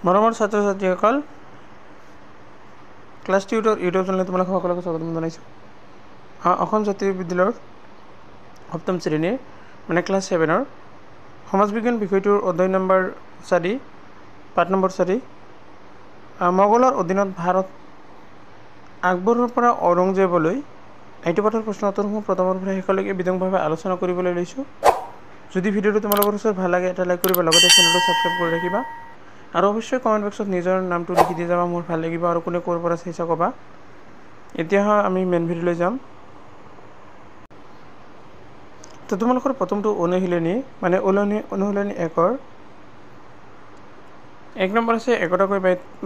মৰমৰ ছাত্ৰ ছাত্ৰীসকল, ক্লাছ টিউটৰ ইউটিউব চেনেলত তোমালোক সকলোকে স্বাগতম জনাইছোঁ। অসম জাতীয় বিদ্যালয়ৰ সপ্তম শ্ৰেণীৰ ক্লাছ 7ৰ সমাজ বিজ্ঞান বিষয়টোৰ অধ্যায় নম্বৰ 4, পাঠ নম্বৰ 4, মোগলৰ অধীনত ভাৰত আকবৰৰ পৰা ঔৰংজেবলৈ। এইটো পাঠৰ প্ৰশ্ন উত্তৰসমূহ প্ৰথমৰ পৰা শেষলৈকে বিতংভাৱে আলোচনা কৰিবলৈ লৈছোঁ। যদি ভিডিঅ'টো তোমালোকৰ ওচৰত ভাল লাগে এটা লাইক কৰিবা, লগতে চেনেলটো ছাবস্ক্ৰাইব কৰি ৰাখিবা আৰু অৱশ্যই কমেণ্ট বক্সত নিজৰ নামটো লিখি দি যাবা, মোৰ ভাল লাগিব আৰু কোনে ক'ৰ পৰা চাইছা ক'বা। এতিয়া আমি মেইন ভিডিঅ'লৈ যাম। তো তোমালোকৰ প্ৰথমটো অনুশীলনী অনুশীলনী 1ৰ 1 নম্বৰ আছে 11টাকৈ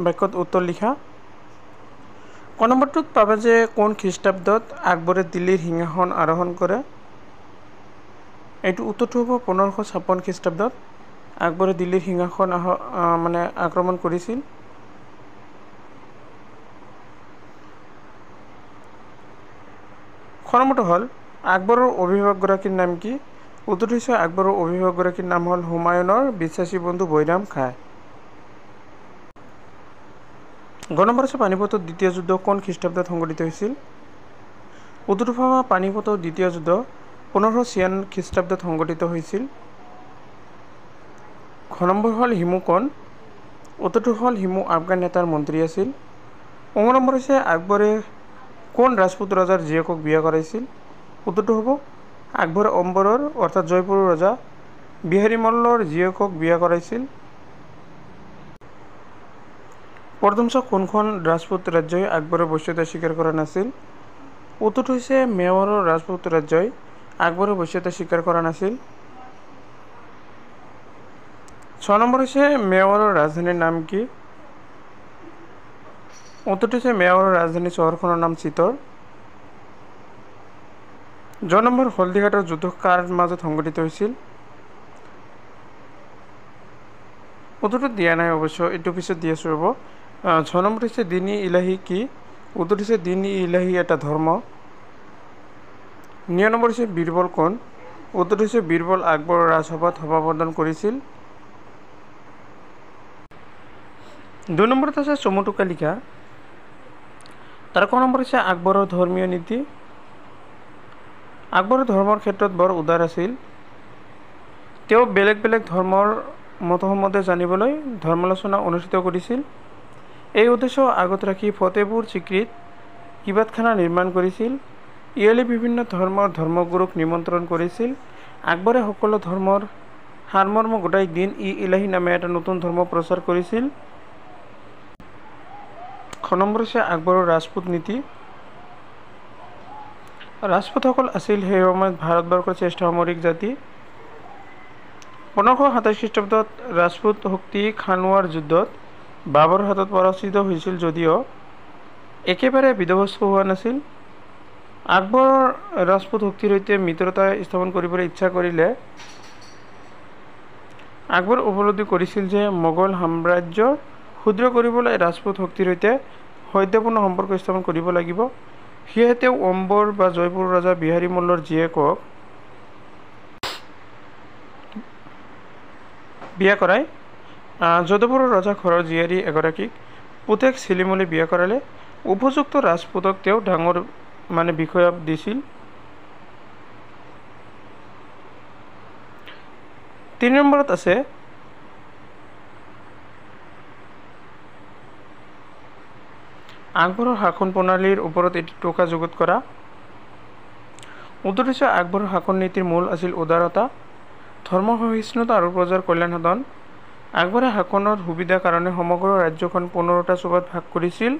বাক্যত উত্তৰ লিখা। ক নম্বৰটোত পাবা যে কোন খ্ৰীষ্টাব্দত আকবৰে দিল্লীৰ সিংহাসন আৰোহণ কৰে। এইটো উত্তৰটো হ'ব 1556 খ্ৰীষ্টাব্দত আকবৰে দিল্লীৰ সিংহাসন আক্ৰমণ কৰিছিল। খ নম্বৰটো হ'ল আকবৰৰ অভিভাৱকগৰাকীৰ নাম কি? উত্তৰটো হৈছে আকবৰৰ অভিভাৱকগৰাকীৰ নাম হ'ল হুমায়ুনৰ বিশ্বাসী বন্ধু বৈৰাম খাঁ। গ নম্বৰ আছে পানিপথৰ দ্বিতীয় যুদ্ধ কোন খ্ৰীষ্টাব্দত সংঘটিত হৈছিল? উত্তৰটো পাবা পানিপথৰ দ্বিতীয় যুদ্ধ 1596 খ্ৰীষ্টাব্দত সংঘটিত হৈছিল। খ নম্বৰ হ'ল হিমু কোন? উত্তৰটো হ'ল হিমু আফগান নেতাৰ মন্ত্ৰী আছিল। ঙ নম্বৰ হৈছে আকবৰে কোন ৰাজপুত ৰজাৰ জীয়েকক বিয়া কৰাইছিল? উত্তৰটো হ'ব আকবৰে অম্বৰৰ অৰ্থাৎ জয়পুৰৰ ৰজা বিহাৰী মল্লৰ জীয়েকক বিয়া কৰাইছিল। প্ৰথমচ কোনখন ৰাজপুত ৰাজ্যই আকবৰৰ বশ্যতা স্বীকাৰ কৰা নাছিল? উত্তৰটো হৈছে মেৱাৰৰ ৰাজপুত ৰাজ্যই আকবৰৰ বশ্যতা স্বীকাৰ কৰা নাছিল। 6 নম্বৰ হৈছে মেৱাৰৰ ৰাজধানীৰ নাম কি? উত্তৰটো হৈছে মেৱাৰৰ ৰাজধানী চহৰখনৰ নাম চিতৰ। জ নম্বৰ হলদিঘাটৰ যুদ্ধ কাৰ মাজত সংঘটিত হৈছিল? উত্তৰটো দিয়া নাই, অৱশ্য এইটো পিছত দি আছোঁ ৰ'ব। 6 নম্বৰ হৈছে দিন-ই ইলাহী কি? উত্তৰটো হৈছে দিন-ই ইলাহী এটা ধৰ্ম। 9 নম্বৰ হৈছে বীৰবল কোন? উত্তৰটো হৈছে বীৰবল আকবৰৰ ৰাজসভাত সভাপৰ্দন কৰিছিল। 2 নম্বৰত আছে চমু টোকা লিখা। তাৰ ক নম্বৰ হৈছে আকবৰৰ ধৰ্মীয় নীতি। আকবৰ ধৰ্মৰ ক্ষেত্ৰত বৰ উদাৰ আছিল। তেওঁ বেলেগ বেলেগ ধৰ্মৰ মতসমূহ জানিবলৈ ধৰ্মালোচনা অনুষ্ঠিত কৰিছিল। এই উদ্দেশ্য আগত ৰাখি ফতেপুৰ চিক্ৰীত কিবাতখানা নিৰ্মাণ কৰিছিল। ইয়ালৈ বিভিন্ন ধৰ্মৰ ধৰ্মগুৰুক নিমন্ত্ৰণ কৰিছিল। আকবৰে সকলো ধৰ্মৰ সাৰমৰ্ম গোটাই দিন-ই ইলাহী নামে এটা নতুন ধৰ্ম প্ৰচাৰ কৰিছিল। খ নম্বৰ হৈছে আকবৰৰ ৰাজপুত নীতি। ৰাজপুতসকল আছিল সেই সময়ত ভাৰতবৰ্ষৰ শ্ৰেষ্ঠ সামৰিক জাতি। 1527 খ্ৰীষ্টাব্দত ৰাজপুত শক্তি খানুৱাৰ যুদ্ধত বাবৰৰ হাতত পৰাজিত হৈছিল যদিও একেবাৰে বিধ্বস্ত হোৱা নাছিল। আকবৰৰ ৰাজপুত শক্তিৰ সৈতে মিত্ৰতা স্থাপন কৰিবলৈ ইচ্ছা কৰিলে আকবৰ উপলব্ধি কৰিছিল যে মোগল সাম্ৰাজ্য ক্ষুদ্ৰ কৰিবলৈ ৰাজপুত শক্তিৰ সৈতে সৌহাৰ্দ্যপূৰ্ণ সম্পৰ্ক স্থাপন কৰিব লাগিব। সেয়েহে তেওঁ অম্বৰ বা জয়পুৰৰ ৰজা বিহাৰী মল্লৰ জীয়েকক বিয়া কৰায়। যোধপুৰৰ ৰজা ঘৰৰ জীয়াৰী এগৰাকীক পুতেক চিলিমলৈ বিয়া কৰালে। উপযুক্ত ৰাজপুতক তেওঁ ডাঙৰ বিষয়া দিছিল। 3 নম্বৰত আছে আকবৰৰ শাসন প্ৰণালীৰ ওপৰত এটি টোকা যুগুত কৰা। উত্তৰ হৈছে আকবৰৰ শাসন নীতিৰ মূল আছিল উদাৰতা, ধৰ্ম সহিষ্ণুতা আৰু প্ৰজাৰ কল্যাণ সাধন। আকবৰে শাসনৰ সুবিধাৰ কাৰণে সমগ্ৰ ৰাজ্যখন 15টা চুবাত ভাগ কৰিছিল।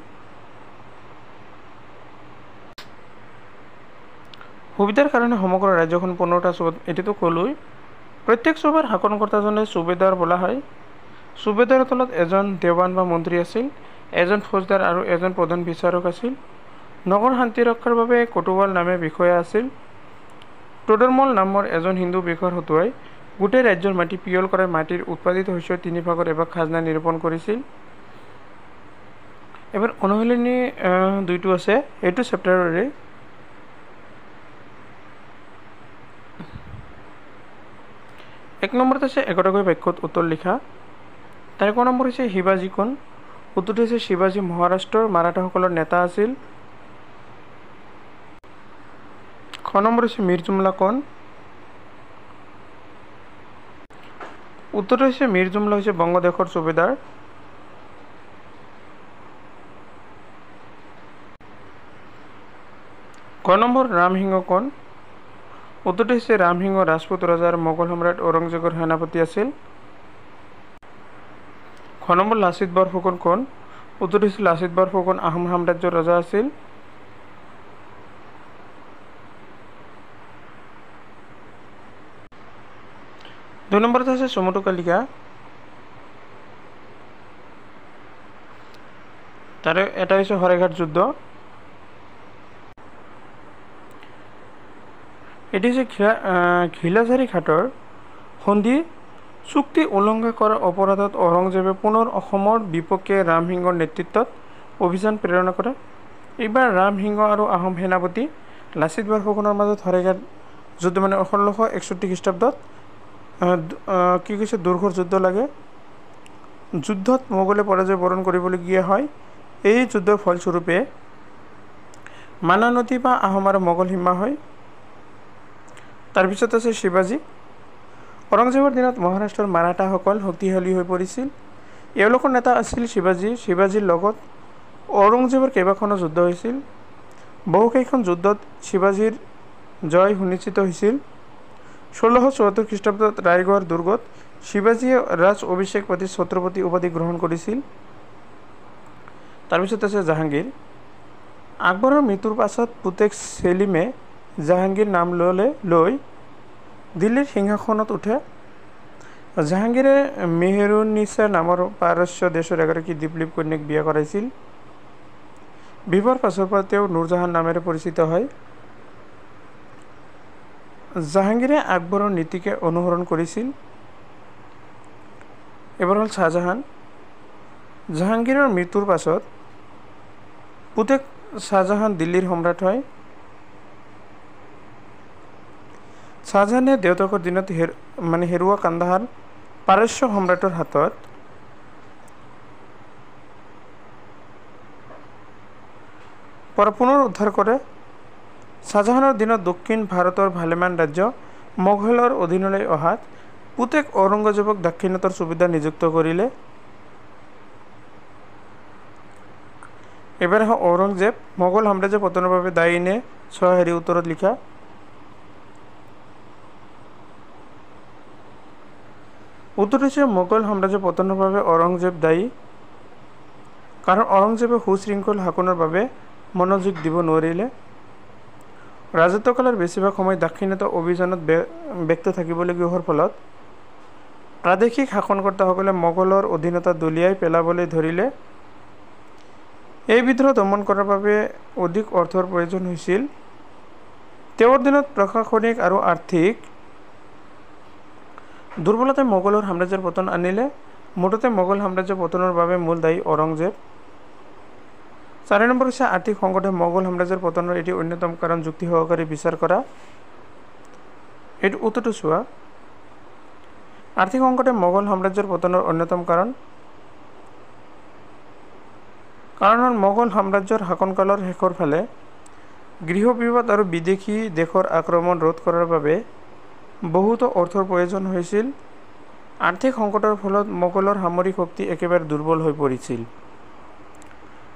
সুবিধাৰ কাৰণে সমগ্ৰ ৰাজ্যখন 15টা চুবাত, এইটোতো ক'লোই। প্ৰত্যেক চুবাৰ শাসনকৰ্তাজনে চুবেদাৰ বোলা হয়। চুবেদাৰৰ তলত এজন দেৱান বা মন্ত্ৰী আছিল, এজন ফৌজদাৰ আৰু এজন প্ৰধান বিচাৰক আছিল। নগৰ শান্তি ৰক্ষাৰ বাবে কোতোৱাল নামে বিষয়া আছিল। তোডৰমল নামৰ এজন হিন্দু বিষয়াৰ হতুৱাই গোটেই ৰাজ্যৰ মাটি পিয়ল কৰাই মাটিৰ উৎপাদিত শস্যৰ 3 ভাগৰ এভাগ খাজনা নিৰূপণ কৰিছিল। এবাৰ অনুশীলনী 2টো আছে, এইটো চেপ্টাৰৰে। 1 নম্বৰত আছে 11টাকৈ বাক্যত উত্তৰ লিখা। তাৰে ক নম্বৰ হৈছে শিৱাজী কোন? উত্তৰটো হৈছে শিৱাজী মহাৰাষ্ট্ৰৰ মাৰাঠাসকলৰ নেতা আছিল। খ নম্বৰ হৈছে মীৰ জুমলা কোন? উত্তৰটো হৈছে মীৰ জুমলা হৈছে বংগদেশৰ সুবেদাৰ। ক নম্বৰ ৰামসিংহ কোন? উত্তৰটো হৈছে ৰামসিংহ ৰাজপুত ৰজাৰ মোগল সম্ৰাট ঔৰংজেবৰ সেনাপতি আছিল। খ নম্বৰ লাচিত বৰফুকন কোন? উত্তৰটো হৈছে লাচিত বৰফুকন আহোম সাম্ৰাজ্যৰ ৰজা আছিল। দুই নম্বৰত আছে চমুটো কালিকা। তাৰে এটা হৈছে শৰাইঘাট যুদ্ধ। এটি হৈছে ঘিলাঝাৰী ঘাটৰ সন্ধি চুক্তি উলংঘা কৰাৰ অপৰাধত ঔৰংজেবে পুনৰ অসমৰ বিপক্ষে ৰামসিংহৰ নেতৃত্বত অভিযান প্ৰেৰণ কৰে। এইবাৰ ৰামসিংহ আৰু আহোম সেনাপতি লাচিত বৰফুকনৰ মাজত শৰাইঘাট যুদ্ধ মানে 1661 খ্ৰীষ্টাব্দত কি কৈছে দুৰ্ঘৰ যুদ্ধ লাগে। যুদ্ধত মোগলে পৰাজয় বৰণ কৰিবলগীয়া হয়। এই যুদ্ধৰ ফলস্বৰূপে মানা নদী বা আহোম আৰু মোগল সীমা হয়। তাৰপিছত আছে শিৱাজী। ঔৰংজেবৰ দিনত মহাৰাষ্ট্ৰৰ মাৰাঠাসকল শক্তিশালী হৈ পৰিছিল। এওঁলোকৰ নেতা আছিল শিৱাজী। শিৱাজীৰ লগত ঔৰংজেবৰ কেইবাখনো যুদ্ধ হৈছিল। বহুকেইখন যুদ্ধত শিৱাজীৰ জয় সুনিশ্চিত হৈছিল। 1674 খ্ৰীষ্টাব্দত ৰায়গড় দুৰ্গত শিৱাজীয়ে ৰাজ অভিষেক পাতি ছত্ৰপতি উপাধি গ্ৰহণ কৰিছিল। তাৰপিছত আছে জাহাংগীৰ। আকবৰৰ মৃত্যুৰ পাছত পুতেক ছেলিমে জাহাংগীৰ নাম লৈ দিল্লীৰ সিংহাসনত উঠে। জাহাংগীৰে মেহেৰুন্নিছা নামৰ পাৰস্য দেশৰ এগৰাকী দীপলিপ কন্যাক বিয়া কৰাইছিল। বিবাহৰ পাছৰ পৰা তেওঁ নুৰজাহান নামেৰে পৰিচিত হয়। জাহাংগীৰে আকবৰৰ নীতিকে অনুসৰণ কৰিছিল। এবাৰ হ'ল শ্বাহজাহান। জাহাংগীৰৰ মৃত্যুৰ পাছত পুতেক শ্বাহজাহান দিল্লীৰ সম্ৰাট হয়। শ্বাহজাহানে দেউতাকৰ দিনত হেৰুৱা কান্দাহাৰ পাৰস্য সম্ৰাটৰ হাতত পৰা পুনৰ উদ্ধাৰ কৰে। শ্বাহজাহানৰ দিনত দক্ষিণ ভাৰতৰ ভালেমান ৰাজ্য মোগলৰ অধীনলৈ অহাত পুতেক ঔৰংগজেবক দাক্ষিণাত্যৰ সুবিধা নিযুক্ত কৰিলে। এবাৰ ঔৰংজেব মোগল সাম্ৰাজ্য পতনৰ বাবে দায়ী নে? উত্তৰত লিখা। উত্তৰ হৈছে মোগল সাম্ৰাজ্য পতনৰ বাবে ঔৰংজেব দায়ী। কাৰণ ঔৰংজেবে সুশৃংখল শাসনৰ বাবে মনোযোগ দিব নোৱাৰিলে। ৰাজত্বকালৰ বেছিভাগ সময় দাক্ষিণাত্য অভিযানত ব্যস্ত থাকিবলগীয়া হোৱাৰ ফলত প্ৰাদেশিক শাসনকৰ্তাসকলে মোগলৰ অধীনতা দলিয়াই পেলাবলৈ ধৰিলে। এই বিদ্ৰোহ দমন কৰাৰ বাবে অধিক অৰ্থৰ প্ৰয়োজন হৈছিল। তেওঁৰ দিনত প্ৰশাসনিক আৰু আৰ্থিক দুৰ্বলতাই মোগলৰ সাম্ৰাজ্যৰ পতন আনিলে। মুঠতে মোগল সাম্ৰাজ্য পতনৰ বাবে মূল দায়ী ঔৰংজেব। 4 নম্বৰ হৈছে আৰ্থিক সংকটে মোগল সাম্ৰাজ্যৰ পতনৰ এটি অন্যতম কাৰণ যুক্তি সহকাৰে বিচাৰ কৰা। এইটো উত্তৰটো চোৱা। আৰ্থিক সংকটে মোগল সাম্ৰাজ্যৰ পতনৰ অন্যতম কাৰণ হ'ল মোগল সাম্ৰাজ্যৰ শাসনকালৰ শেষৰ ফালে গৃহ বিবাদ আৰু বিদেশী দেশৰ আক্ৰমণ ৰোধ কৰাৰ বাবে বহুতো অৰ্থৰ প্ৰয়োজন হৈছিল। আৰ্থিক সংকটৰ ফলত মোগলৰ সামৰিক শক্তি একেবাৰে দুৰ্বল হৈ পৰিছিল।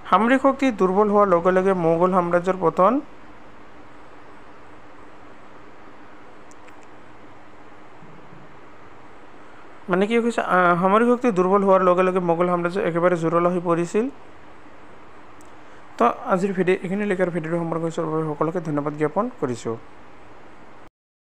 সামৰিক শক্তি দুৰ্বল হোৱাৰ লগে লগে মোগল সাম্ৰাজ্যৰ পতন মানে কি হৈছে সামৰিক শক্তি দুৰ্বল হোৱাৰ লগে লগে মোগল সাম্ৰাজ্য একেবাৰে জুৰুলা হৈ পৰিছিল। তো আজিৰ ভিডিঅ' এইখিনি লেখাৰ ভিডিঅ'টো সম্পৰ্ক কৰাৰ বাবে সকলোকে ধন্যবাদ জ্ঞাপন কৰিছোঁ।